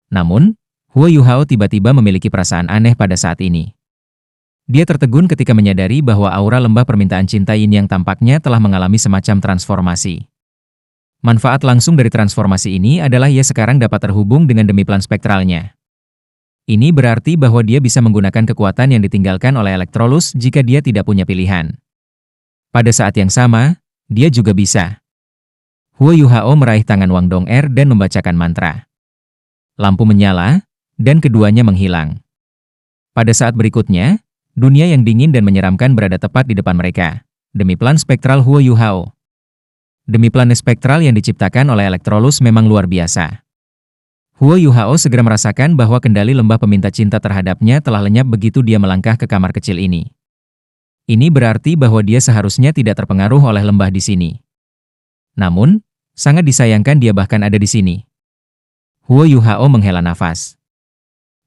Namun, Huo Yuhao tiba-tiba memiliki perasaan aneh pada saat ini. Dia tertegun ketika menyadari bahwa aura lembah permintaan cinta Yin yang tampaknya telah mengalami semacam transformasi. Manfaat langsung dari transformasi ini adalah ia sekarang dapat terhubung dengan demi plan spektralnya. Ini berarti bahwa dia bisa menggunakan kekuatan yang ditinggalkan oleh Electrolux jika dia tidak punya pilihan. Pada saat yang sama, dia juga bisa. Huo Yuhao meraih tangan Wang Dong'er dan membacakan mantra. Lampu menyala, dan keduanya menghilang. Pada saat berikutnya, dunia yang dingin dan menyeramkan berada tepat di depan mereka, demi plan spektral Huo Yuhao. Demi plan spektral yang diciptakan oleh Electrolux memang luar biasa. Huo Yuhao segera merasakan bahwa kendali lembah peminta cinta terhadapnya telah lenyap begitu dia melangkah ke kamar kecil ini. Ini berarti bahwa dia seharusnya tidak terpengaruh oleh lembah di sini. Namun, sangat disayangkan dia bahkan ada di sini. Huo Yuhao menghela nafas.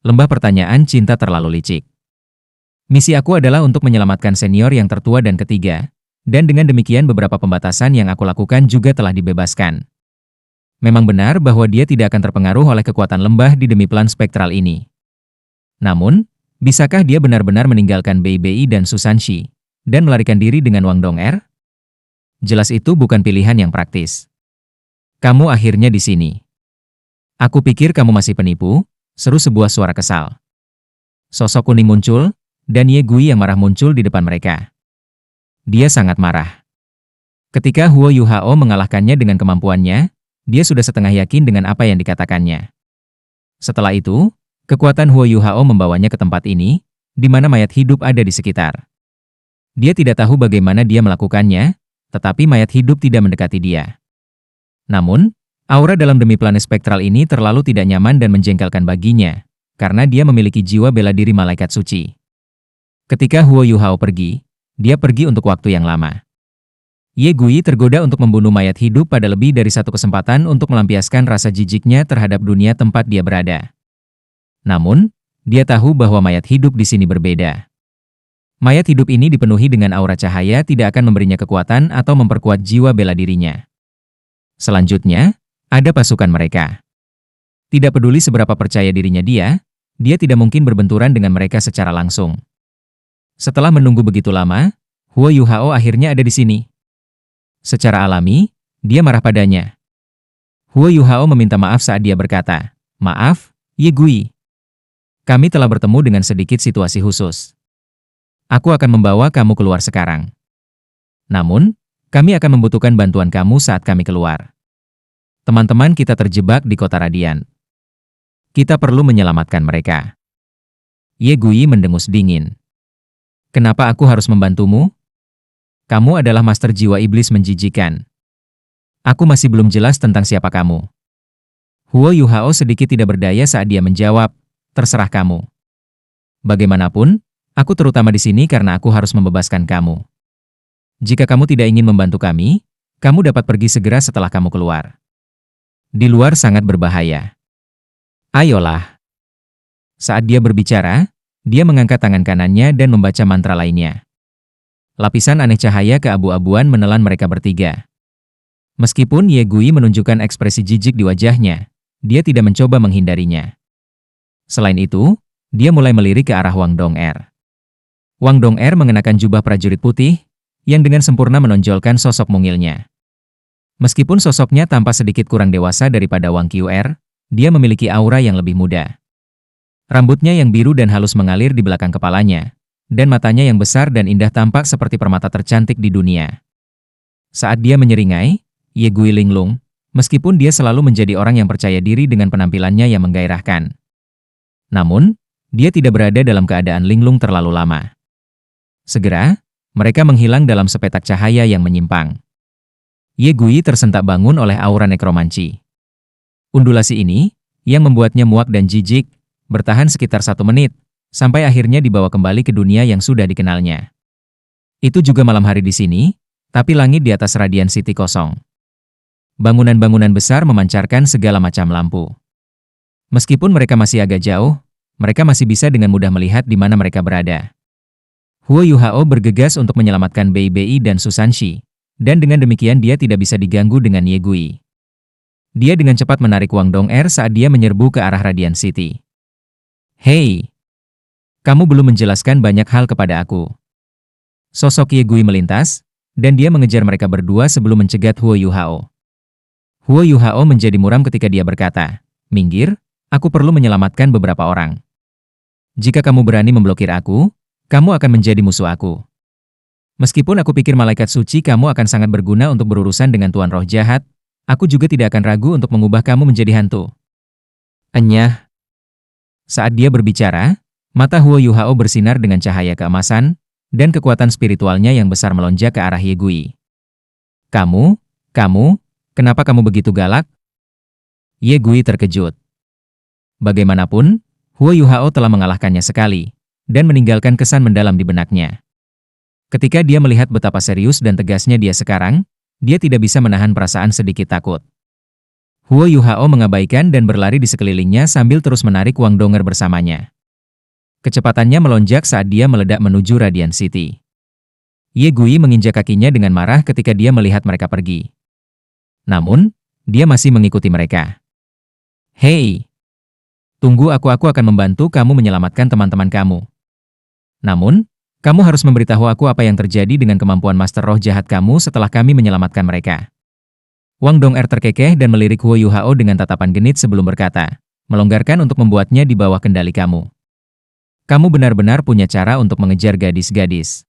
Lembah pertanyaan cinta terlalu licik. Misi aku adalah untuk menyelamatkan senior yang tertua dan ketiga, dan dengan demikian beberapa pembatasan yang aku lakukan juga telah dibebaskan. Memang benar bahwa dia tidak akan terpengaruh oleh kekuatan lembah di demi plan spektral ini. Namun, bisakah dia benar-benar meninggalkan Bei Bei dan Susanshi, dan melarikan diri dengan Wang Dong'er? Jelas itu bukan pilihan yang praktis. Kamu akhirnya di sini. Aku pikir kamu masih penipu, seru sebuah suara kesal. Sosok kuning muncul, dan Ye Gui yang marah muncul di depan mereka. Dia sangat marah. Ketika Huo Yuhao mengalahkannya dengan kemampuannya, dia sudah setengah yakin dengan apa yang dikatakannya. Setelah itu, kekuatan Huo Yuhao membawanya ke tempat ini, di mana mayat hidup ada di sekitar. Dia tidak tahu bagaimana dia melakukannya, tetapi mayat hidup tidak mendekati dia. Namun, aura dalam demi planet spektral ini terlalu tidak nyaman dan menjengkelkan baginya, karena dia memiliki jiwa bela diri malaikat suci. Ketika Huo Yuhao pergi, dia pergi untuk waktu yang lama. Ye Gui tergoda untuk membunuh mayat hidup pada lebih dari satu kesempatan untuk melampiaskan rasa jijiknya terhadap dunia tempat dia berada. Namun, dia tahu bahwa mayat hidup di sini berbeda. Mayat hidup ini dipenuhi dengan aura cahaya tidak akan memberinya kekuatan atau memperkuat jiwa bela dirinya. Selanjutnya, ada pasukan mereka. Tidak peduli seberapa percaya dirinya dia tidak mungkin berbenturan dengan mereka secara langsung. Setelah menunggu begitu lama, Huo Yuhao akhirnya ada di sini. Secara alami, dia marah padanya. Huo Yuhao meminta maaf saat dia berkata, "Maaf, Ye Gui. Kami telah bertemu dengan sedikit situasi khusus. Aku akan membawa kamu keluar sekarang. Namun, kami akan membutuhkan bantuan kamu saat kami keluar. Teman-teman kita terjebak di kota Radian. Kita perlu menyelamatkan mereka." Ye Gui mendengus dingin. "Kenapa aku harus membantumu? Kamu adalah master jiwa iblis menjijikan. Aku masih belum jelas tentang siapa kamu." Huo Yuhao sedikit tidak berdaya saat dia menjawab, "Terserah kamu. Bagaimanapun, aku terutama di sini karena aku harus membebaskan kamu. Jika kamu tidak ingin membantu kami, kamu dapat pergi segera setelah kamu keluar. Di luar sangat berbahaya. Ayolah." Saat dia berbicara, dia mengangkat tangan kanannya dan membaca mantra lainnya. Lapisan aneh cahaya keabu-abuan menelan mereka bertiga. Meskipun Ye Gui menunjukkan ekspresi jijik di wajahnya, dia tidak mencoba menghindarinya. Selain itu, dia mulai melirik ke arah Wang Dong'er. Wang Dong'er mengenakan jubah prajurit putih, yang dengan sempurna menonjolkan sosok mungilnya. Meskipun sosoknya tampak sedikit kurang dewasa daripada Wang Qr, dia memiliki aura yang lebih muda. Rambutnya yang biru dan halus mengalir di belakang kepalanya, dan matanya yang besar dan indah tampak seperti permata tercantik di dunia. Saat dia menyeringai, Ye Gui linglung, meskipun dia selalu menjadi orang yang percaya diri dengan penampilannya yang menggairahkan. Namun, dia tidak berada dalam keadaan linglung terlalu lama. Segera, mereka menghilang dalam sepetak cahaya yang menyimpang. Ye Gui tersentak bangun oleh aura nekromanci. Undulasi ini, yang membuatnya muak dan jijik, bertahan sekitar 1 menit, sampai akhirnya dibawa kembali ke dunia yang sudah dikenalnya. Itu juga malam hari di sini, tapi langit di atas Radian City kosong. Bangunan-bangunan besar memancarkan segala macam lampu. Meskipun mereka masih agak jauh, mereka masih bisa dengan mudah melihat di mana mereka berada. Huo Yuhao bergegas untuk menyelamatkan Bei Bei dan Susanshi, dan dengan demikian dia tidak bisa diganggu dengan Ye Gui. Dia dengan cepat menarik Wang Dong'er saat dia menyerbu ke arah Radiant City. Hei, kamu belum menjelaskan banyak hal kepada aku. Sosok Ye Gui melintas, dan dia mengejar mereka berdua sebelum mencegat Huo Yuhao. Huo Yuhao menjadi muram ketika dia berkata, "Minggir, aku perlu menyelamatkan beberapa orang. Jika kamu berani memblokir aku, kamu akan menjadi musuh aku. Meskipun aku pikir malaikat suci kamu akan sangat berguna untuk berurusan dengan tuan roh jahat, aku juga tidak akan ragu untuk mengubah kamu menjadi hantu." Enyah. Saat dia berbicara, mata Huo Yuhao bersinar dengan cahaya keemasan, dan kekuatan spiritualnya yang besar melonjak ke arah Ye Gui. Kamu, kenapa kamu begitu galak? Ye Gui terkejut. Bagaimanapun, Huo Yuhao telah mengalahkannya sekali, dan meninggalkan kesan mendalam di benaknya. Ketika dia melihat betapa serius dan tegasnya dia sekarang, dia tidak bisa menahan perasaan sedikit takut. Huo Yuhao mengabaikan dan berlari di sekelilingnya sambil terus menarik Wang Dong'er bersamanya. Kecepatannya melonjak saat dia meledak menuju Radiant City. Ye Gui menginjak kakinya dengan marah ketika dia melihat mereka pergi. Namun, dia masih mengikuti mereka. Hei! Tunggu, aku akan membantu kamu menyelamatkan teman-teman kamu. Namun, kamu harus memberitahu aku apa yang terjadi dengan kemampuan Master Roh jahat kamu setelah kami menyelamatkan mereka. Wang Dong'er terkekeh dan melirik Huo Yuhao dengan tatapan genit sebelum berkata, melonggarkan untuk membuatnya di bawah kendali kamu. Kamu benar-benar punya cara untuk mengejar gadis-gadis.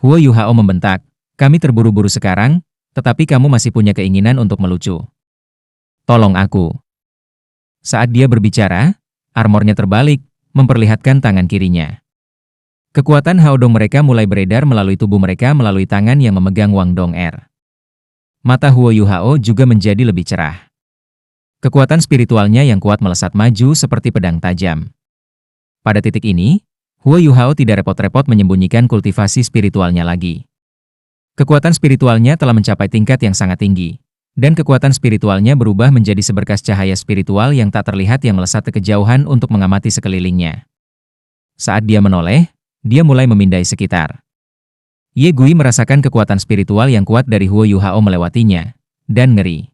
Huo Yuhao membentak, kami terburu-buru sekarang, tetapi kamu masih punya keinginan untuk melucu. Tolong aku. Saat dia berbicara, armornya terbalik, memperlihatkan tangan kirinya. Kekuatan Haodong mereka mulai beredar melalui tubuh mereka melalui tangan yang memegang Wang Dong'er. Mata Huo Yuhao juga menjadi lebih cerah. Kekuatan spiritualnya yang kuat melesat maju seperti pedang tajam. Pada titik ini, Huo Yuhao tidak repot-repot menyembunyikan kultivasi spiritualnya lagi. Kekuatan spiritualnya telah mencapai tingkat yang sangat tinggi, dan kekuatan spiritualnya berubah menjadi seberkas cahaya spiritual yang tak terlihat yang melesat ke kejauhan untuk mengamati sekelilingnya. Saat dia menoleh, dia mulai memindai sekitar. Ye Gui merasakan kekuatan spiritual yang kuat dari Huo Yuhao melewatinya, dan ngeri.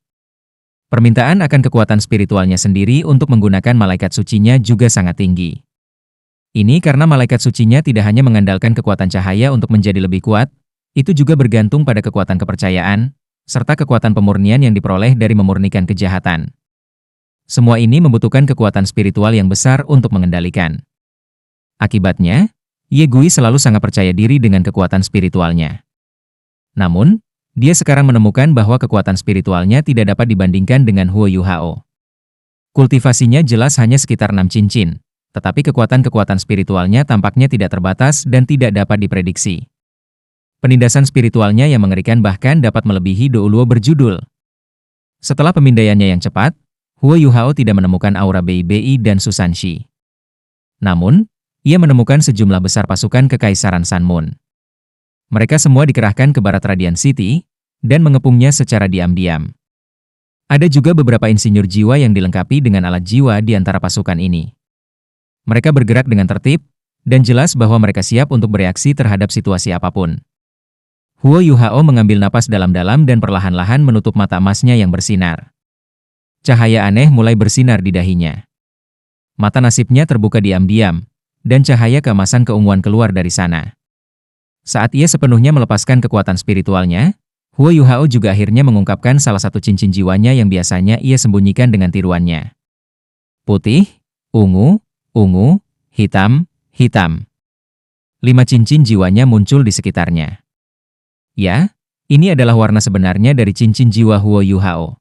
Permintaan akan kekuatan spiritualnya sendiri untuk menggunakan malaikat sucinya juga sangat tinggi. Ini karena malaikat sucinya tidak hanya mengandalkan kekuatan cahaya untuk menjadi lebih kuat, itu juga bergantung pada kekuatan kepercayaan, serta kekuatan pemurnian yang diperoleh dari memurnikan kejahatan. Semua ini membutuhkan kekuatan spiritual yang besar untuk mengendalikan. Akibatnya, Ye Gui selalu sangat percaya diri dengan kekuatan spiritualnya. Namun, dia sekarang menemukan bahwa kekuatan spiritualnya tidak dapat dibandingkan dengan Huo Yuhao. Kultivasinya jelas hanya sekitar 6 cincin. Tetapi kekuatan-kekuatan spiritualnya tampaknya tidak terbatas dan tidak dapat diprediksi. Penindasan spiritualnya yang mengerikan bahkan dapat melebihi Douluo berjudul. Setelah pemindaiannya yang cepat, Huo Yuhao tidak menemukan aura Bei dan Susanshi. Namun, ia menemukan sejumlah besar pasukan Kekaisaran Sunmoon. Mereka semua dikerahkan ke barat Radiant City, dan mengepungnya secara diam-diam. Ada juga beberapa insinyur jiwa yang dilengkapi dengan alat jiwa di antara pasukan ini. Mereka bergerak dengan tertib, dan jelas bahwa mereka siap untuk bereaksi terhadap situasi apapun. Huo Yuhao mengambil napas dalam-dalam dan perlahan-lahan menutup mata emasnya yang bersinar. Cahaya aneh mulai bersinar di dahinya. Mata nasibnya terbuka diam-diam, dan cahaya keemasan keunguan keluar dari sana. Saat ia sepenuhnya melepaskan kekuatan spiritualnya, Huo Yuhao juga akhirnya mengungkapkan salah satu cincin jiwanya yang biasanya ia sembunyikan dengan tiruannya. Putih, ungu, hitam. 5 cincin jiwanya muncul di sekitarnya. Ya, ini adalah warna sebenarnya dari cincin jiwa Huo Yuhao.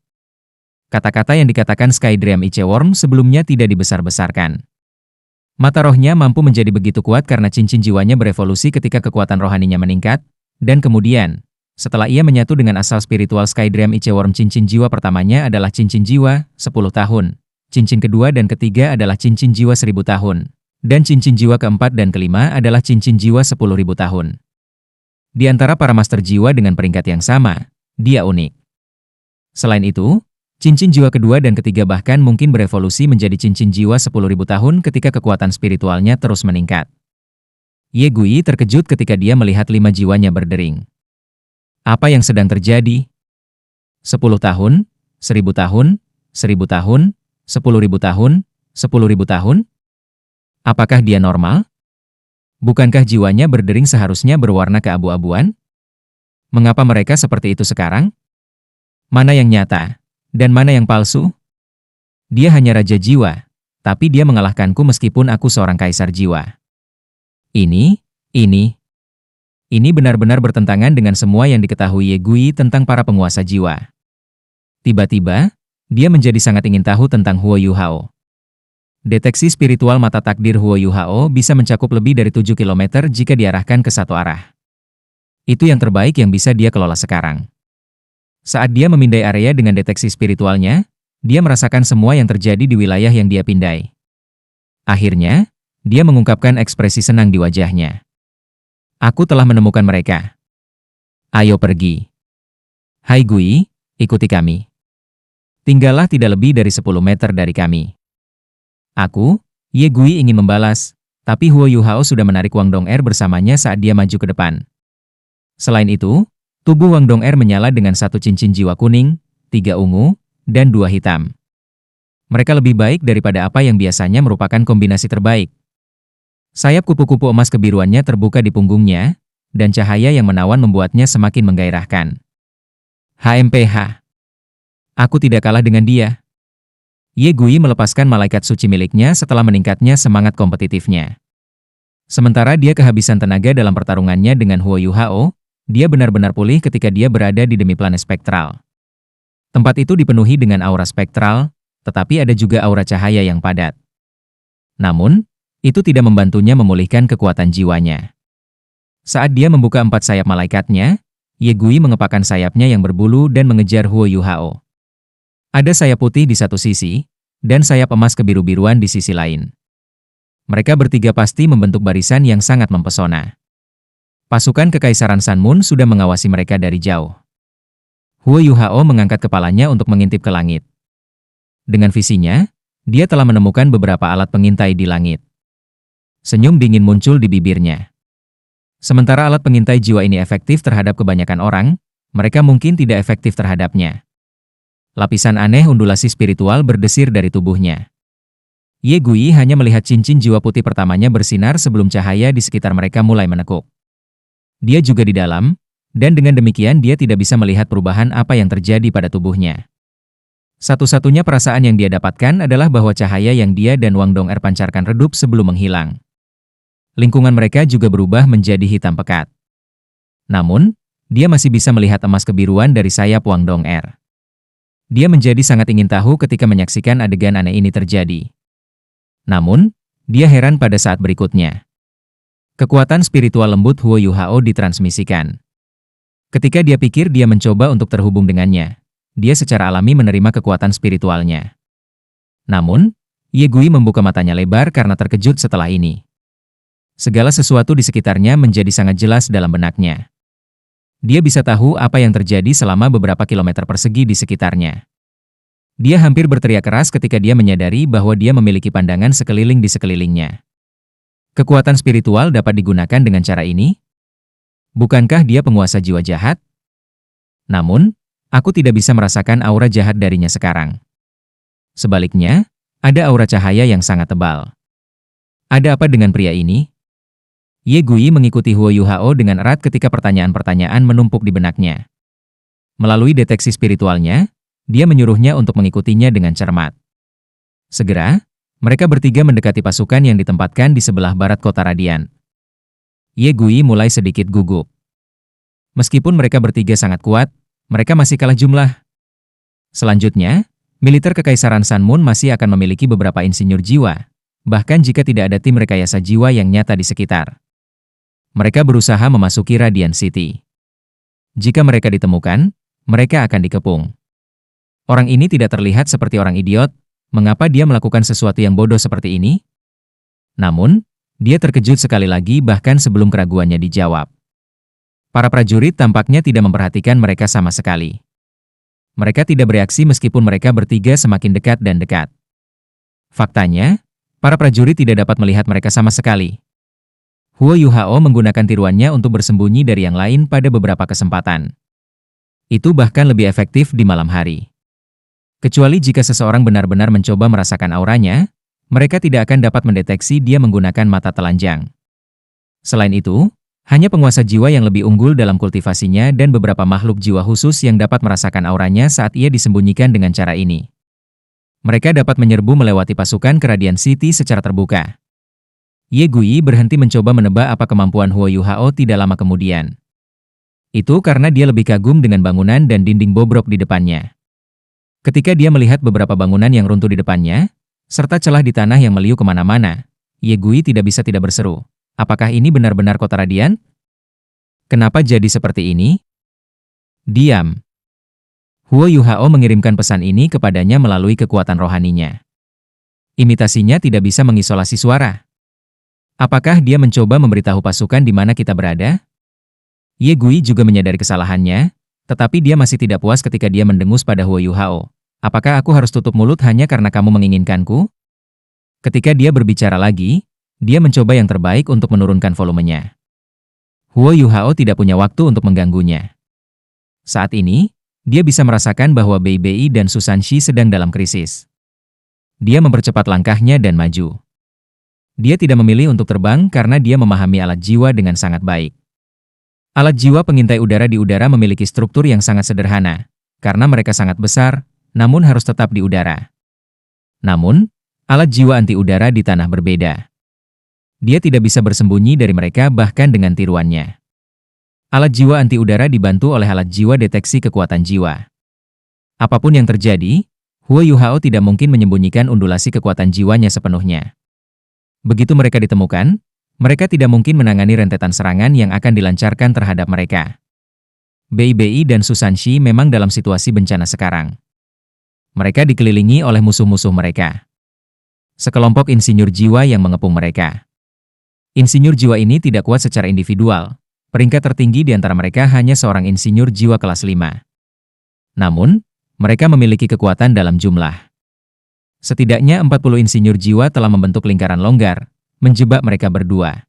Kata-kata yang dikatakan Skydream Iceworm sebelumnya tidak dibesar-besarkan. Mata rohnya mampu menjadi begitu kuat karena cincin jiwanya berevolusi ketika kekuatan rohaninya meningkat, dan kemudian, setelah ia menyatu dengan asal spiritual Skydream Iceworm, cincin jiwa pertamanya adalah cincin jiwa 10 tahun. Cincin kedua dan ketiga adalah cincin jiwa 1000 tahun. Dan cincin jiwa keempat dan kelima adalah cincin jiwa 10.000 tahun. Di antara para master jiwa dengan peringkat yang sama, dia unik. Selain itu, cincin jiwa kedua dan ketiga bahkan mungkin berevolusi menjadi cincin jiwa 10.000 tahun ketika kekuatan spiritualnya terus meningkat. Ye Gui terkejut ketika dia melihat 5 jiwanya berdering. Apa yang sedang terjadi? 10 tahun? 1000 tahun, 1000 tahun, 10.000 tahun, 10.000 tahun? Apakah dia normal? Bukankah jiwanya berdering seharusnya berwarna keabu-abuan? Mengapa mereka seperti itu sekarang? Mana yang nyata? Dan mana yang palsu? Dia hanya raja jiwa, tapi dia mengalahkanku meskipun aku seorang kaisar jiwa. Ini benar-benar bertentangan dengan semua yang diketahui Ye Gui tentang para penguasa jiwa. Tiba-tiba, dia menjadi sangat ingin tahu tentang Huo Yuhao. Deteksi spiritual mata takdir Huo Yuhao bisa mencakup lebih dari 7 km jika diarahkan ke satu arah. Itu yang terbaik yang bisa dia kelola sekarang. Saat dia memindai area dengan deteksi spiritualnya, dia merasakan semua yang terjadi di wilayah yang dia pindai. Akhirnya, dia mengungkapkan ekspresi senang di wajahnya. Aku telah menemukan mereka. Ayo pergi. Hai Gui, ikuti kami. Tinggallah tidak lebih dari 10 meter dari kami. Aku, Ye Gui ingin membalas, tapi Huo Yuhao sudah menarik Wang Dong'er bersamanya saat dia maju ke depan. Selain itu, tubuh Wang Dong'er menyala dengan satu cincin jiwa kuning, 3 ungu, dan 2 hitam. Mereka lebih baik daripada apa yang biasanya merupakan kombinasi terbaik. Sayap kupu-kupu emas kebiruannya terbuka di punggungnya, dan cahaya yang menawan membuatnya semakin menggairahkan. HMPH. Aku tidak kalah dengan dia. Ye Gui melepaskan malaikat suci miliknya setelah meningkatnya semangat kompetitifnya. Sementara dia kehabisan tenaga dalam pertarungannya dengan Huo Yuhao, dia benar-benar pulih ketika dia berada di demi-planet spektral. Tempat itu dipenuhi dengan aura spektral, tetapi ada juga aura cahaya yang padat. Namun, itu tidak membantunya memulihkan kekuatan jiwanya. Saat dia membuka 4 sayap malaikatnya, Ye Gui mengepakkan sayapnya yang berbulu dan mengejar Huo Yuhao. Ada sayap putih di satu sisi, dan sayap emas kebiru-biruan di sisi lain. Mereka bertiga pasti membentuk barisan yang sangat mempesona. Pasukan Kekaisaran Sun Moon sudah mengawasi mereka dari jauh. Huo Yuhao mengangkat kepalanya untuk mengintip ke langit. Dengan visinya, dia telah menemukan beberapa alat pengintai di langit. Senyum dingin muncul di bibirnya. Sementara alat pengintai jiwa ini efektif terhadap kebanyakan orang, mereka mungkin tidak efektif terhadapnya. Lapisan aneh undulasi spiritual berdesir dari tubuhnya. Ye Gui hanya melihat cincin jiwa putih pertamanya bersinar sebelum cahaya di sekitar mereka mulai menekuk. Dia juga di dalam, dan dengan demikian dia tidak bisa melihat perubahan apa yang terjadi pada tubuhnya. Satu-satunya perasaan yang dia dapatkan adalah bahwa cahaya yang dia dan Wang Dong'er pancarkan redup sebelum menghilang. Lingkungan mereka juga berubah menjadi hitam pekat. Namun, dia masih bisa melihat emas kebiruan dari sayap Wang Dong'er. Dia menjadi sangat ingin tahu ketika menyaksikan adegan aneh ini terjadi. Namun, dia heran pada saat berikutnya. Kekuatan spiritual lembut Huo Yuhao ditransmisikan. Ketika dia pikir dia mencoba untuk terhubung dengannya, dia secara alami menerima kekuatan spiritualnya. Namun, Ye Gui membuka matanya lebar karena terkejut setelah ini. Segala sesuatu di sekitarnya menjadi sangat jelas dalam benaknya. Dia bisa tahu apa yang terjadi selama beberapa kilometer persegi di sekitarnya. Dia hampir berteriak keras ketika dia menyadari bahwa dia memiliki pandangan sekeliling di sekelilingnya. Kekuatan spiritual dapat digunakan dengan cara ini? Bukankah dia penguasa jiwa jahat? Namun, aku tidak bisa merasakan aura jahat darinya sekarang. Sebaliknya, ada aura cahaya yang sangat tebal. Ada apa dengan pria ini? Ye Gui mengikuti Huo Yuhao dengan erat ketika pertanyaan-pertanyaan menumpuk di benaknya. Melalui deteksi spiritualnya, dia menyuruhnya untuk mengikutinya dengan cermat. Segera, mereka bertiga mendekati pasukan yang ditempatkan di sebelah barat kota Radian. Ye Gui mulai sedikit gugup. Meskipun mereka bertiga sangat kuat, mereka masih kalah jumlah. Selanjutnya, militer Kekaisaran Sun Moon masih akan memiliki beberapa insinyur jiwa, bahkan jika tidak ada tim rekayasa jiwa yang nyata di sekitar. Mereka berusaha memasuki Radiant City. Jika mereka ditemukan, mereka akan dikepung. Orang ini tidak terlihat seperti orang idiot. Mengapa dia melakukan sesuatu yang bodoh seperti ini? Namun, dia terkejut sekali lagi bahkan sebelum keraguannya dijawab. Para prajurit tampaknya tidak memperhatikan mereka sama sekali. Mereka tidak bereaksi meskipun mereka bertiga semakin dekat dan dekat. Faktanya, para prajurit tidak dapat melihat mereka sama sekali. Huo Yuhao menggunakan tiruannya untuk bersembunyi dari yang lain pada beberapa kesempatan. Itu bahkan lebih efektif di malam hari. Kecuali jika seseorang benar-benar mencoba merasakan auranya, mereka tidak akan dapat mendeteksi dia menggunakan mata telanjang. Selain itu, hanya penguasa jiwa yang lebih unggul dalam kultivasinya dan beberapa makhluk jiwa khusus yang dapat merasakan auranya saat ia disembunyikan dengan cara ini. Mereka dapat menyerbu melewati pasukan ke Radiant City secara terbuka. Ye Gui berhenti mencoba menebak apa kemampuan Huo Yuhao tidak lama kemudian. Itu karena dia lebih kagum dengan bangunan dan dinding bobrok di depannya. Ketika dia melihat beberapa bangunan yang runtuh di depannya, serta celah di tanah yang meliuk kemana-mana, Ye Gui tidak bisa tidak berseru. Apakah ini benar-benar kota Radiant? Kenapa jadi seperti ini? Diam. Huo Yuhao mengirimkan pesan ini kepadanya melalui kekuatan rohaninya. Imitasinya tidak bisa mengisolasi suara. Apakah dia mencoba memberitahu pasukan di mana kita berada? Ye Gui juga menyadari kesalahannya, tetapi dia masih tidak puas ketika dia mendengus pada Huo Yuhao. Apakah aku harus tutup mulut hanya karena kamu menginginkanku? Ketika dia berbicara lagi, dia mencoba yang terbaik untuk menurunkan volumenya. Huo Yuhao tidak punya waktu untuk mengganggunya. Saat ini, dia bisa merasakan bahwa Bei Bei dan Susanshi sedang dalam krisis. Dia mempercepat langkahnya dan maju. Dia tidak memilih untuk terbang karena dia memahami alat jiwa dengan sangat baik. Alat jiwa pengintai udara di udara memiliki struktur yang sangat sederhana, karena mereka sangat besar, namun harus tetap di udara. Namun, alat jiwa anti udara di tanah berbeda. Dia tidak bisa bersembunyi dari mereka bahkan dengan tiruannya. Alat jiwa anti udara dibantu oleh alat jiwa deteksi kekuatan jiwa. Apapun yang terjadi, Huo Yuhao tidak mungkin menyembunyikan undulasi kekuatan jiwanya sepenuhnya. Begitu mereka ditemukan, mereka tidak mungkin menangani rentetan serangan yang akan dilancarkan terhadap mereka. Bei Bei dan Susanshi memang dalam situasi bencana sekarang. Mereka dikelilingi oleh musuh-musuh mereka. Sekelompok insinyur jiwa yang mengepung mereka. Insinyur jiwa ini tidak kuat secara individual. Peringkat tertinggi di antara mereka hanya seorang insinyur jiwa kelas 5. Namun, mereka memiliki kekuatan dalam jumlah. Setidaknya 40 insinyur jiwa telah membentuk lingkaran longgar, menjebak mereka berdua.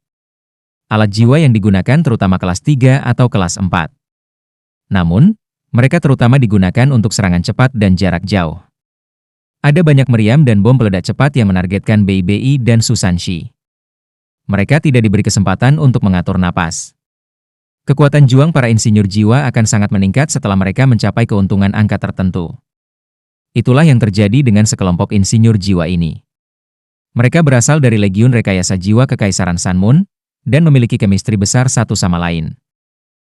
Alat jiwa yang digunakan terutama kelas 3 atau kelas 4. Namun, mereka terutama digunakan untuk serangan cepat dan jarak jauh. Ada banyak meriam dan bom peledak cepat yang menargetkan Bei Bei dan Susanshi. Mereka tidak diberi kesempatan untuk mengatur napas. Kekuatan juang para insinyur jiwa akan sangat meningkat setelah mereka mencapai keuntungan angka tertentu. Itulah yang terjadi dengan sekelompok insinyur jiwa ini. Mereka berasal dari Legiun Rekayasa Jiwa Kekaisaran Sunmoon, dan memiliki kemistri besar satu sama lain.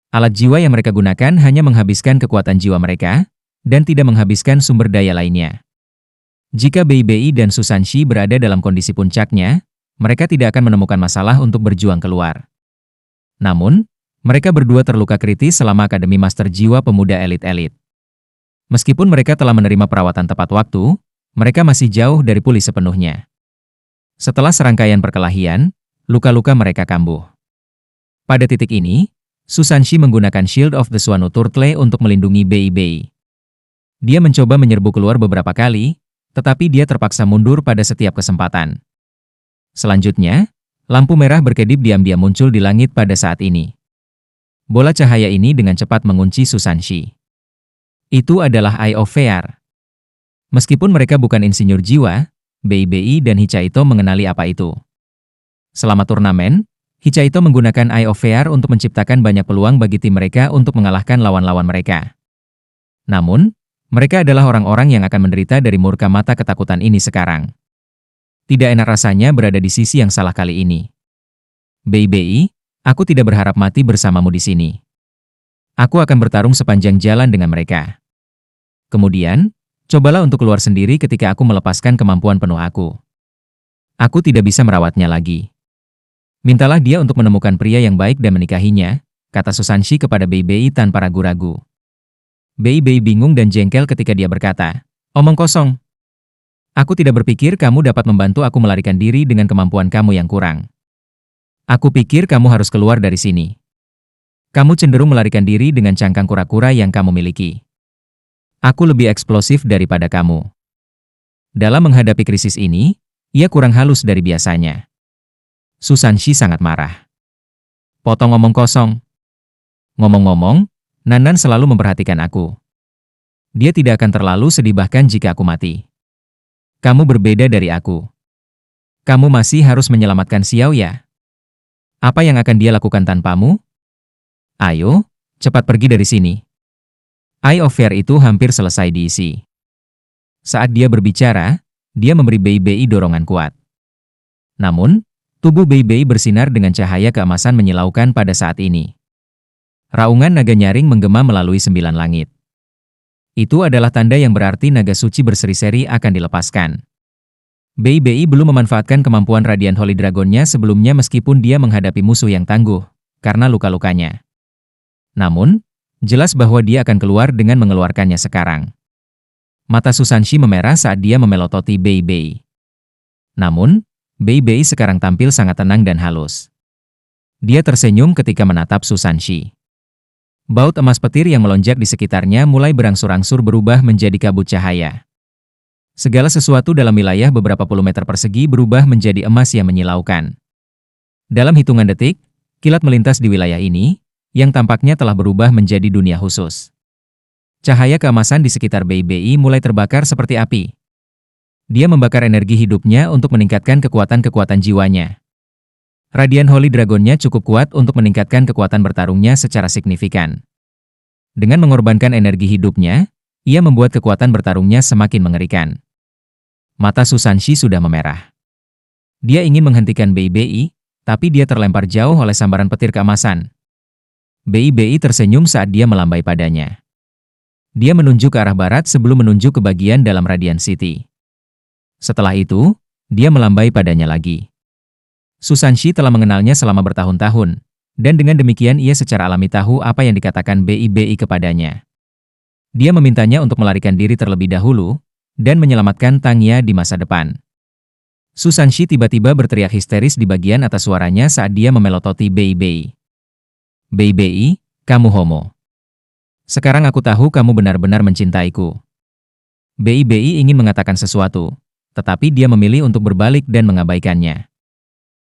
Alat jiwa yang mereka gunakan hanya menghabiskan kekuatan jiwa mereka, dan tidak menghabiskan sumber daya lainnya. Jika Bei Bei dan Susanshi berada dalam kondisi puncaknya, mereka tidak akan menemukan masalah untuk berjuang keluar. Namun, mereka berdua terluka kritis selama Akademi Master Jiwa Pemuda Elit-Elit. Meskipun mereka telah menerima perawatan tepat waktu, mereka masih jauh dari pulih sepenuhnya. Setelah serangkaian perkelahian, luka-luka mereka kambuh. Pada titik ini, Susanshi menggunakan Shield of the Suanu Turtle untuk melindungi Bei Bei. Dia mencoba menyerbu keluar beberapa kali, tetapi dia terpaksa mundur pada setiap kesempatan. Selanjutnya, lampu merah berkedip diam-diam muncul di langit pada saat ini. Bola cahaya ini dengan cepat mengunci Susanshi. Itu adalah Eye of Fear. Meskipun mereka bukan insinyur jiwa, Bei Bei dan Hichaito mengenali apa itu. Selama turnamen, Hichaito menggunakan Eye of Fear untuk menciptakan banyak peluang bagi tim mereka untuk mengalahkan lawan-lawan mereka. Namun, mereka adalah orang-orang yang akan menderita dari murka mata ketakutan ini sekarang. Tidak enak rasanya berada di sisi yang salah kali ini. Bei Bei, aku tidak berharap mati bersamamu di sini. Aku akan bertarung sepanjang jalan dengan mereka. Kemudian, cobalah untuk keluar sendiri ketika aku melepaskan kemampuan penuh aku. Aku tidak bisa merawatnya lagi. Mintalah dia untuk menemukan pria yang baik dan menikahinya, kata Susanshi kepada Bei Bei tanpa ragu-ragu. Bei Bei bingung dan jengkel ketika dia berkata, "Omong kosong. Aku tidak berpikir kamu dapat membantu aku melarikan diri dengan kemampuan kamu yang kurang. Aku pikir kamu harus keluar dari sini. Kamu cenderung melarikan diri dengan cangkang kura-kura yang kamu miliki. Aku lebih eksplosif daripada kamu." Dalam menghadapi krisis ini, ia kurang halus dari biasanya. Susanshi sangat marah. "Potong ngomong kosong. Ngomong-ngomong, Nanan selalu memperhatikan aku. Dia tidak akan terlalu sedih bahkan jika aku mati. Kamu berbeda dari aku. Kamu masih harus menyelamatkan Xiao Ya. Apa yang akan dia lakukan tanpamu? Ayo, cepat pergi dari sini. Eye of Fire itu hampir selesai diisi. Saat dia berbicara, dia memberi Bei Bei dorongan kuat. Namun, tubuh Bei Bei bersinar dengan cahaya keemasan menyilaukan pada saat ini. Raungan naga nyaring menggema melalui 9 langit. Itu adalah tanda yang berarti naga suci berseri-seri akan dilepaskan. Bei Bei belum memanfaatkan kemampuan Radiant Holy Dragon-nya sebelumnya meskipun dia menghadapi musuh yang tangguh, karena luka-lukanya. Namun, jelas bahwa dia akan keluar dengan mengeluarkannya sekarang. Mata Susanshi memerah saat dia memelototi Bei Bei. Namun, Bei Bei sekarang tampil sangat tenang dan halus. Dia tersenyum ketika menatap Susanshi. Baut emas petir yang melonjak di sekitarnya mulai berangsur-angsur berubah menjadi kabut cahaya. Segala sesuatu dalam wilayah beberapa puluh meter persegi berubah menjadi emas yang menyilaukan. Dalam hitungan detik, kilat melintas di wilayah ini, yang tampaknya telah berubah menjadi dunia khusus. Cahaya keemasan di sekitar Bei Bei mulai terbakar seperti api. Dia membakar energi hidupnya untuk meningkatkan kekuatan-kekuatan jiwanya. Radiant Holy Dragon-nya cukup kuat untuk meningkatkan kekuatan bertarungnya secara signifikan. Dengan mengorbankan energi hidupnya, ia membuat kekuatan bertarungnya semakin mengerikan. Mata Susanshi sudah memerah. Dia ingin menghentikan Bei Bei, tapi dia terlempar jauh oleh sambaran petir keemasan. Bei Bei tersenyum saat dia melambai padanya. Dia menunjuk ke arah barat sebelum menunjuk ke bagian dalam Radiant City. Setelah itu, dia melambai padanya lagi. Susanshi telah mengenalnya selama bertahun-tahun, dan dengan demikian ia secara alami tahu apa yang dikatakan Bei Bei kepadanya. Dia memintanya untuk melarikan diri terlebih dahulu, dan menyelamatkan Tangya di masa depan. Susanshi tiba-tiba berteriak histeris di bagian atas suaranya saat dia memelototi Bei Bei. Bei Bei, kamu homo. Sekarang aku tahu kamu benar-benar mencintaiku. Bei Bei ingin mengatakan sesuatu, tetapi dia memilih untuk berbalik dan mengabaikannya.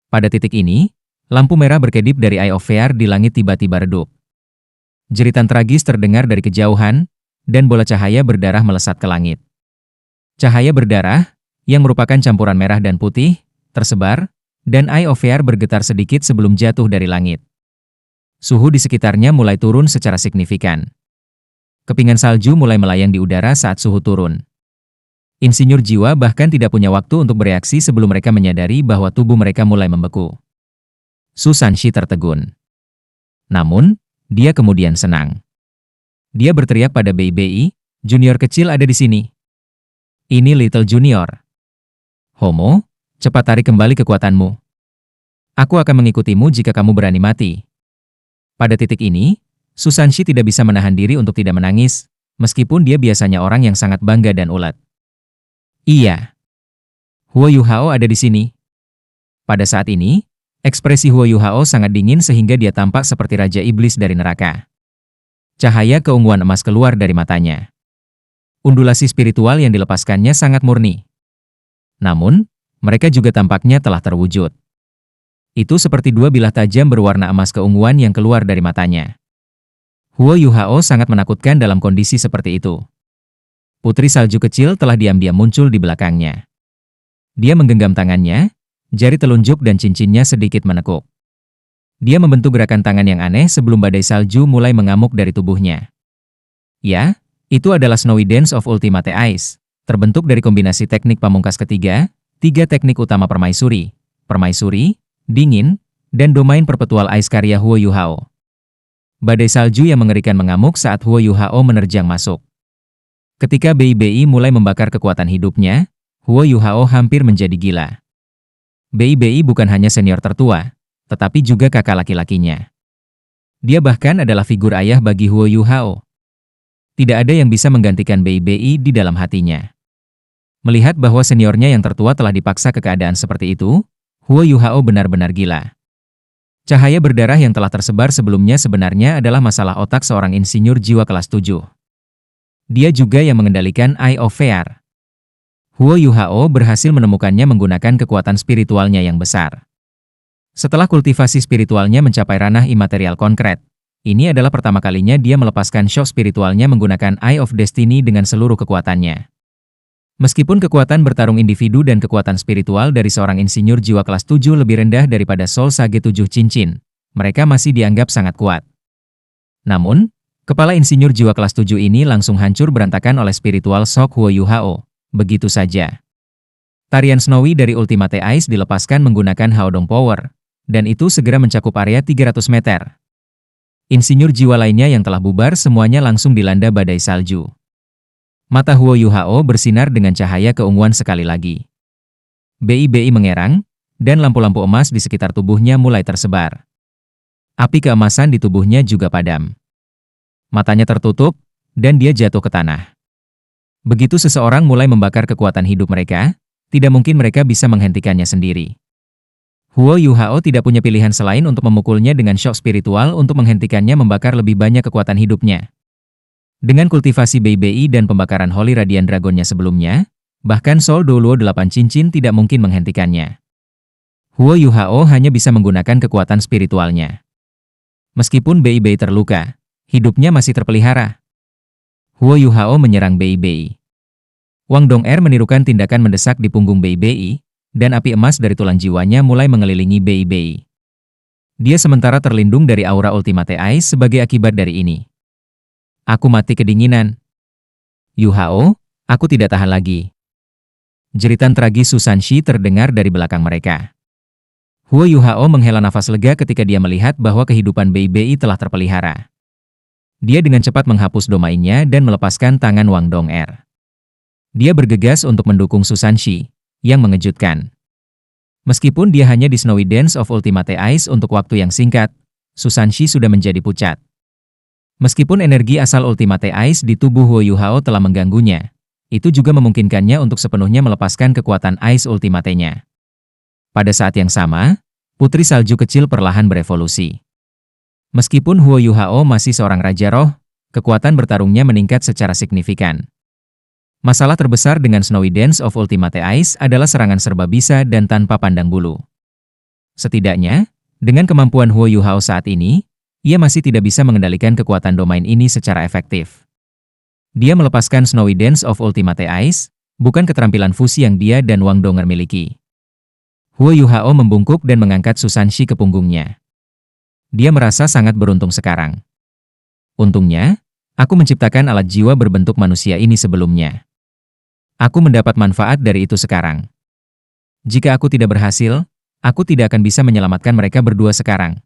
Pada titik ini, lampu merah berkedip dari Eye of Fire di langit tiba-tiba redup. Jeritan tragis terdengar dari kejauhan, dan bola cahaya berdarah melesat ke langit. Cahaya berdarah, yang merupakan campuran merah dan putih, tersebar, dan Eye of Fire bergetar sedikit sebelum jatuh dari langit. Suhu di sekitarnya mulai turun secara signifikan. Kepingan salju mulai melayang di udara saat suhu turun. Insinyur jiwa bahkan tidak punya waktu untuk bereaksi sebelum mereka menyadari bahwa tubuh mereka mulai membeku. Susanshi tertegun. Namun, dia kemudian senang. Dia berteriak pada Bei Bei, junior kecil ada di sini. Ini Little Junior. Homo, cepat tarik kembali kekuatanmu. Aku akan mengikutimu jika kamu berani mati. Pada titik ini, Susanshi tidak bisa menahan diri untuk tidak menangis, meskipun dia biasanya orang yang sangat bangga dan ulet. Iya. Huo Yuhao ada di sini. Pada saat ini, ekspresi Huo Yuhao sangat dingin sehingga dia tampak seperti Raja Iblis dari neraka. Cahaya keunguan emas keluar dari matanya. Undulasi spiritual yang dilepaskannya sangat murni. Namun, mereka juga tampaknya telah terwujud. Itu seperti dua bilah tajam berwarna emas keunguan yang keluar dari matanya. Huo Yuhao sangat menakutkan dalam kondisi seperti itu. Putri salju kecil telah diam-diam muncul di belakangnya. Dia menggenggam tangannya, jari telunjuk dan cincinnya sedikit menekuk. Dia membentuk gerakan tangan yang aneh sebelum badai salju mulai mengamuk dari tubuhnya. Ya, itu adalah Snowy Dance of Ultimate Ice, terbentuk dari kombinasi teknik pamungkas ketiga, 3 teknik utama permaisuri, dingin, dan domain perpetual ice karya Huo Yuhao. Badai salju yang mengerikan mengamuk saat Huo Yuhao menerjang masuk. Ketika Bei Bei mulai membakar kekuatan hidupnya, Huo Yuhao hampir menjadi gila. Bei Bei bukan hanya senior tertua, tetapi juga kakak laki-lakinya. Dia bahkan adalah figur ayah bagi Huo Yuhao. Tidak ada yang bisa menggantikan Bei Bei di dalam hatinya. Melihat bahwa seniornya yang tertua telah dipaksa ke keadaan seperti itu, Huo Yuhao benar-benar gila. Cahaya berdarah yang telah tersebar sebelumnya sebenarnya adalah masalah otak seorang insinyur jiwa kelas 7. Dia juga yang mengendalikan Eye of Fire. Huo Yuhao berhasil menemukannya menggunakan kekuatan spiritualnya yang besar. Setelah kultivasi spiritualnya mencapai ranah imaterial konkret, Ini adalah pertama kalinya dia melepaskan shock spiritualnya menggunakan Eye of Destiny dengan seluruh kekuatannya. Meskipun kekuatan bertarung individu dan kekuatan spiritual dari seorang insinyur jiwa kelas 7 lebih rendah daripada Soul Sage 7 cincin, mereka masih dianggap sangat kuat. Namun, kepala insinyur jiwa kelas 7 ini langsung hancur berantakan oleh spiritual shock Huo Yuhao. Begitu saja. Tarian Snowy dari Ultimate Ice dilepaskan menggunakan Haodong Power, dan itu segera mencakup area 300 meter. Insinyur jiwa lainnya yang telah bubar semuanya langsung dilanda badai salju. Mata Huo Yuhao bersinar dengan cahaya keunguan sekali lagi. BI mengerang, dan lampu-lampu emas di sekitar tubuhnya mulai tersebar. Api keemasan di tubuhnya juga padam. Matanya tertutup, dan dia jatuh ke tanah. Begitu seseorang mulai membakar kekuatan hidup mereka, tidak mungkin mereka bisa menghentikannya sendiri. Huo Yuhao tidak punya pilihan selain untuk memukulnya dengan shock spiritual untuk menghentikannya membakar lebih banyak kekuatan hidupnya. Dengan kultivasi BI dan pembakaran Holy Radiant Dragonnya sebelumnya, bahkan Soul Doluo 8 cincin tidak mungkin menghentikannya. Huo Yuhao hanya bisa menggunakan kekuatan spiritualnya. Meskipun BI terluka, hidupnya masih terpelihara. Huo Yuhao menyerang BI. Wang Dong'er menirukan tindakan mendesak di punggung BI, dan api emas dari tulang jiwanya mulai mengelilingi BI. Dia sementara terlindung dari aura Ultimate Ice sebagai akibat dari ini. Aku mati kedinginan. Yuhao, aku tidak tahan lagi. Jeritan tragis Susanshi terdengar dari belakang mereka. Huo Yuhao menghela nafas lega ketika dia melihat bahwa kehidupan BI telah terpelihara. Dia dengan cepat menghapus domainnya dan melepaskan tangan Wang Dong'er. Dia bergegas untuk mendukung Susanshi, yang mengejutkan. Meskipun dia hanya di Snowy Dance of Ultimate Ice untuk waktu yang singkat, Susanshi sudah menjadi pucat. Meskipun energi asal Ultimate Ice di tubuh Huo Yuhao telah mengganggunya, itu juga memungkinkannya untuk sepenuhnya melepaskan kekuatan Ice Ultimate-nya. Pada saat yang sama, putri salju kecil perlahan berevolusi. Meskipun Huo Yuhao masih seorang raja roh, kekuatan bertarungnya meningkat secara signifikan. Masalah terbesar dengan Snowy Dance of Ultimate Ice adalah serangan serba bisa dan tanpa pandang bulu. Setidaknya, dengan kemampuan Huo Yuhao saat ini, ia masih tidak bisa mengendalikan kekuatan domain ini secara efektif. Dia melepaskan Snowy Dance of Ultimate Ice, bukan keterampilan fusi yang dia dan Wang Dong'er miliki. Huo Yuhao membungkuk dan mengangkat Susanshi ke punggungnya. Dia merasa sangat beruntung sekarang. Untungnya, aku menciptakan alat jiwa berbentuk manusia ini sebelumnya. Aku mendapat manfaat dari itu sekarang. Jika aku tidak berhasil, aku tidak akan bisa menyelamatkan mereka berdua sekarang.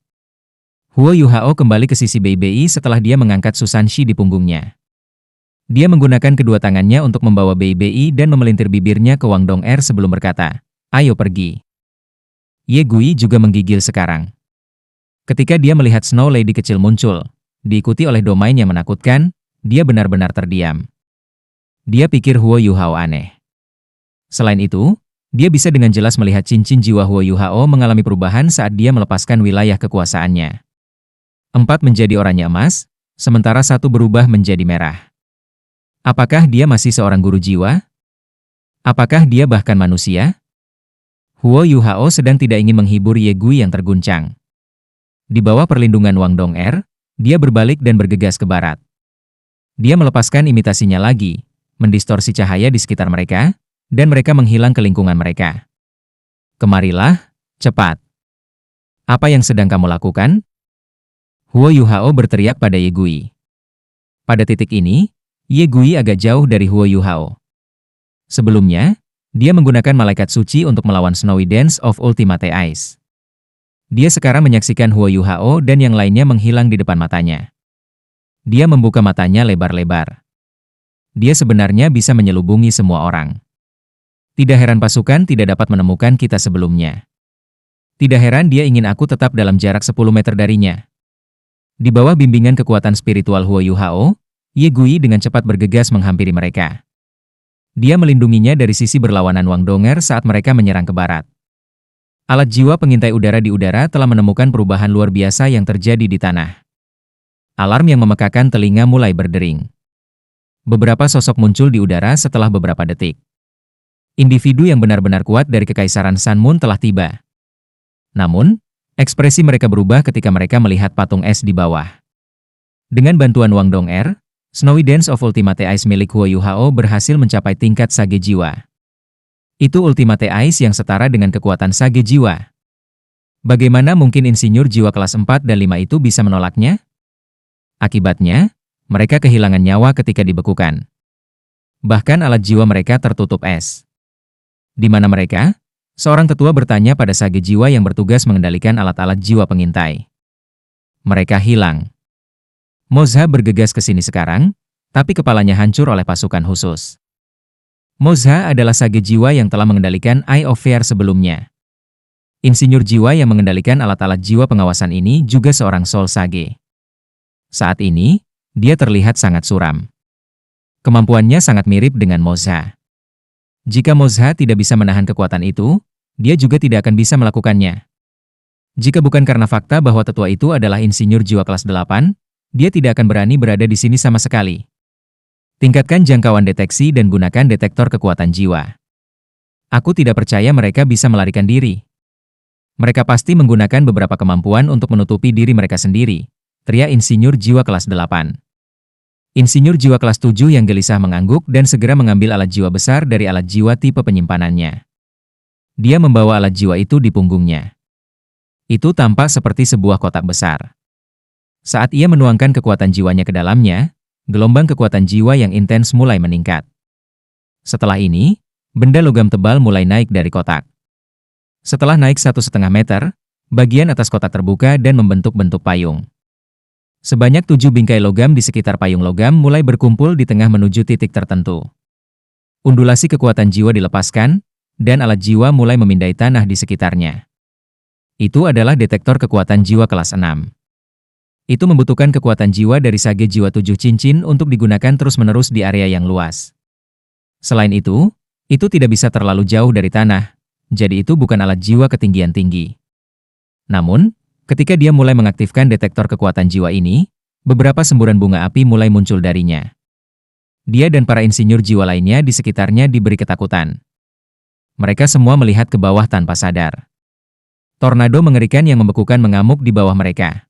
Huo Yuhao kembali ke sisi BI setelah dia mengangkat Susanshi di punggungnya. Dia menggunakan kedua tangannya untuk membawa BI dan memelintir bibirnya ke Wang Dong'er sebelum berkata, "Ayo pergi." Ye Gui juga menggigil sekarang. Ketika dia melihat Snow Lady kecil muncul, diikuti oleh domain yang menakutkan, dia benar-benar terdiam. Dia pikir Huo Yuhao aneh. Selain itu, dia bisa dengan jelas melihat cincin jiwa Huo Yuhao mengalami perubahan saat dia melepaskan wilayah kekuasaannya. 4 menjadi oranye emas, sementara 1 berubah menjadi merah. Apakah dia masih seorang guru jiwa? Apakah dia bahkan manusia? Huo Yuhao sedang tidak ingin menghibur Ye Gui yang terguncang. Di bawah perlindungan Wang Dong'er, dia berbalik dan bergegas ke barat. Dia melepaskan imitasinya lagi, mendistorsi cahaya di sekitar mereka, dan mereka menghilang ke lingkungan mereka. Kemarilah, cepat. Apa yang sedang kamu lakukan? Huo Yuhao berteriak pada Ye Gui. Pada titik ini, Ye Gui agak jauh dari Huo Yuhao. Sebelumnya, dia menggunakan malaikat suci untuk melawan Snowy Dance of Ultimate Ice. Dia sekarang menyaksikan Huo Yuhao dan yang lainnya menghilang di depan matanya. Dia membuka matanya lebar-lebar. Dia sebenarnya bisa menyelubungi semua orang. Tidak heran pasukan tidak dapat menemukan kita sebelumnya. Tidak heran dia ingin aku tetap dalam jarak 10 meter darinya. Di bawah bimbingan kekuatan spiritual Huo Yuhao, Ye Gui dengan cepat bergegas menghampiri mereka. Dia melindunginya dari sisi berlawanan Wang Dong'er saat mereka menyerang ke barat. Alat jiwa pengintai udara di udara telah menemukan perubahan luar biasa yang terjadi di tanah. Alarm yang memekakan telinga mulai berdering. Beberapa sosok muncul di udara setelah beberapa detik. Individu yang benar-benar kuat dari Kekaisaran Sun Moon telah tiba. Namun, ekspresi mereka berubah ketika mereka melihat patung es di bawah. Dengan bantuan Wang Dong'er, Snowy Dance of Ultimate Ice milik Huo Yuhao berhasil mencapai tingkat sage jiwa. Itu Ultimate Ice yang setara dengan kekuatan sage jiwa. Bagaimana mungkin insinyur jiwa kelas 4 dan 5 itu bisa menolaknya? Akibatnya, mereka kehilangan nyawa ketika dibekukan. Bahkan alat jiwa mereka tertutup es. Di mana mereka? Seorang tetua bertanya pada sage jiwa yang bertugas mengendalikan alat-alat jiwa pengintai. Mereka hilang. Mozha bergegas ke sini sekarang, tapi kepalanya hancur oleh pasukan khusus. Mozha adalah sage jiwa yang telah mengendalikan Eye of Fear sebelumnya. Insinyur jiwa yang mengendalikan alat-alat jiwa pengawasan ini juga seorang Soul Sage. Saat ini, dia terlihat sangat suram. Kemampuannya sangat mirip dengan Mozha. Jika Mozha tidak bisa menahan kekuatan itu, dia juga tidak akan bisa melakukannya. Jika bukan karena fakta bahwa tetua itu adalah insinyur jiwa kelas 8, dia tidak akan berani berada di sini sama sekali. Tingkatkan jangkauan deteksi dan gunakan detektor kekuatan jiwa. Aku tidak percaya mereka bisa melarikan diri. Mereka pasti menggunakan beberapa kemampuan untuk menutupi diri mereka sendiri, teriak insinyur jiwa kelas 8. Insinyur jiwa kelas 7 yang gelisah mengangguk dan segera mengambil alat jiwa besar dari alat jiwa tipe penyimpanannya. Dia membawa alat jiwa itu di punggungnya. Itu tampak seperti sebuah kotak besar. Saat ia menuangkan kekuatan jiwanya ke dalamnya, gelombang kekuatan jiwa yang intens mulai meningkat. Setelah ini, benda logam tebal mulai naik dari kotak. Setelah naik 1,5 meter, bagian atas kotak terbuka dan membentuk bentuk payung. Sebanyak 7 bingkai logam di sekitar payung logam mulai berkumpul di tengah menuju titik tertentu. Undulasi kekuatan jiwa dilepaskan, dan alat jiwa mulai memindai tanah di sekitarnya. Itu adalah detektor kekuatan jiwa kelas 6. Itu membutuhkan kekuatan jiwa dari sage jiwa 7 cincin untuk digunakan terus-menerus di area yang luas. Selain itu tidak bisa terlalu jauh dari tanah, jadi itu bukan alat jiwa ketinggian tinggi. Namun, ketika dia mulai mengaktifkan detektor kekuatan jiwa ini, beberapa semburan bunga api mulai muncul darinya. Dia dan para insinyur jiwa lainnya di sekitarnya diberi ketakutan. Mereka semua melihat ke bawah tanpa sadar. Tornado mengerikan yang membekukan mengamuk di bawah mereka.